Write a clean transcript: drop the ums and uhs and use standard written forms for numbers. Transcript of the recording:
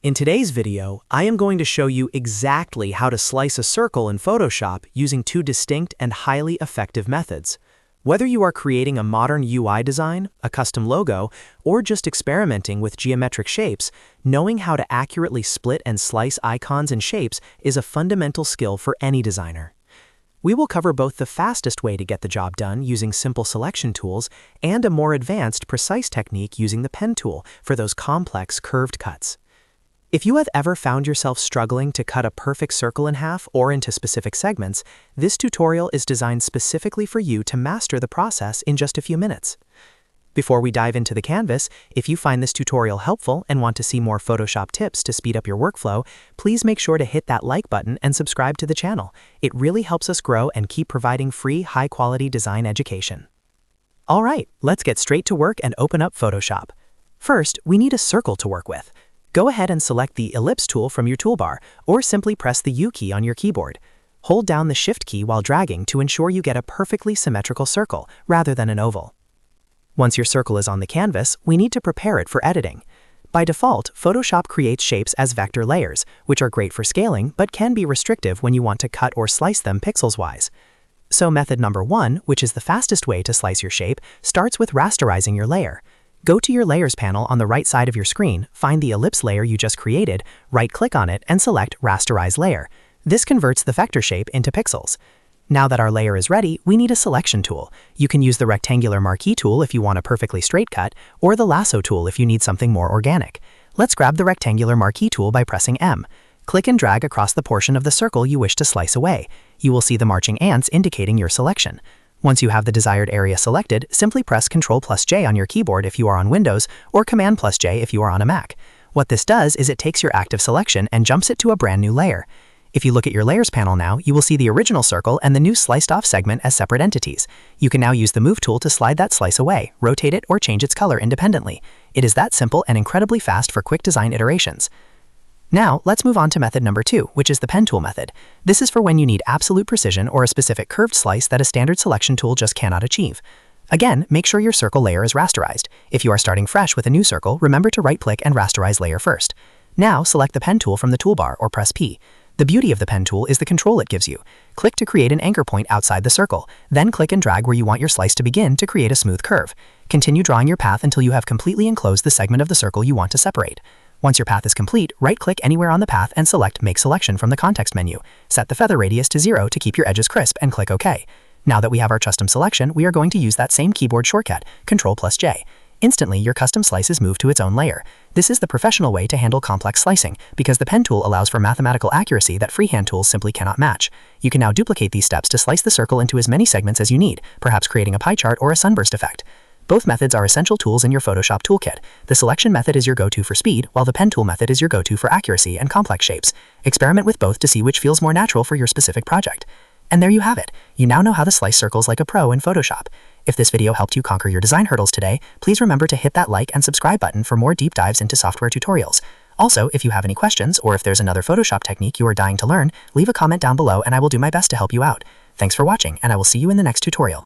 In today's video, I am going to show you exactly how to slice a circle in Photoshop using two distinct and highly effective methods. Whether you are creating a modern UI design, a custom logo, or just experimenting with geometric shapes, knowing how to accurately split and slice icons and shapes is a fundamental skill for any designer. We will cover both the fastest way to get the job done using simple selection tools and a more advanced, precise technique using the pen tool for those complex, curved cuts. If you have ever found yourself struggling to cut a perfect circle in half or into specific segments, this tutorial is designed specifically for you to master the process in just a few minutes. Before we dive into the canvas, if you find this tutorial helpful and want to see more Photoshop tips to speed up your workflow, please make sure to hit that like button and subscribe to the channel. It really helps us grow and keep providing free, high-quality design education. All right, let's get straight to work and open up Photoshop. First, we need a circle to work with. Go ahead and select the Ellipse tool from your toolbar, or simply press the U key on your keyboard. Hold down the Shift key while dragging to ensure you get a perfectly symmetrical circle, rather than an oval. Once your circle is on the canvas, we need to prepare it for editing. By default, Photoshop creates shapes as vector layers, which are great for scaling, but can be restrictive when you want to cut or slice them pixels-wise. So method number 1, which is the fastest way to slice your shape, starts with rasterizing your layer. Go to your Layers panel on the right side of your screen, find the ellipse layer you just created, right-click on it, and select Rasterize Layer. This converts the vector shape into pixels. Now that our layer is ready, we need a selection tool. You can use the rectangular marquee tool if you want a perfectly straight cut, or the lasso tool if you need something more organic. Let's grab the rectangular marquee tool by pressing M. Click and drag across the portion of the circle you wish to slice away. You will see the marching ants indicating your selection. Once you have the desired area selected, simply press Ctrl+J on your keyboard if you are on Windows, or Command+J if you are on a Mac. What this does is it takes your active selection and jumps it to a brand new layer. If you look at your Layers panel now, you will see the original circle and the new sliced-off segment as separate entities. You can now use the Move tool to slide that slice away, rotate it, or change its color independently. It is that simple and incredibly fast for quick design iterations. Now, let's move on to method number 2, which is the pen tool method. This is for when you need absolute precision or a specific curved slice that a standard selection tool just cannot achieve. Again, make sure your circle layer is rasterized. If you are starting fresh with a new circle, remember to right-click and rasterize layer first. Now, select the pen tool from the toolbar or press P. The beauty of the pen tool is the control it gives you. Click to create an anchor point outside the circle, then click and drag where you want your slice to begin to create a smooth curve. Continue drawing your path until you have completely enclosed the segment of the circle you want to separate. Once your path is complete, right-click anywhere on the path and select Make Selection from the context menu. Set the feather radius to 0 to keep your edges crisp and click OK. Now that we have our custom selection, we are going to use that same keyboard shortcut, Ctrl+J. Instantly, your custom slice is moved to its own layer. This is the professional way to handle complex slicing, because the pen tool allows for mathematical accuracy that freehand tools simply cannot match. You can now duplicate these steps to slice the circle into as many segments as you need, perhaps creating a pie chart or a sunburst effect. Both methods are essential tools in your Photoshop toolkit. The selection method is your go-to for speed, while the pen tool method is your go-to for accuracy and complex shapes. Experiment with both to see which feels more natural for your specific project. And there you have it. You now know how to slice circles like a pro in Photoshop. If this video helped you conquer your design hurdles today, please remember to hit that like and subscribe button for more deep dives into software tutorials. Also, if you have any questions, or if there's another Photoshop technique you are dying to learn, leave a comment down below and I will do my best to help you out. Thanks for watching, and I will see you in the next tutorial.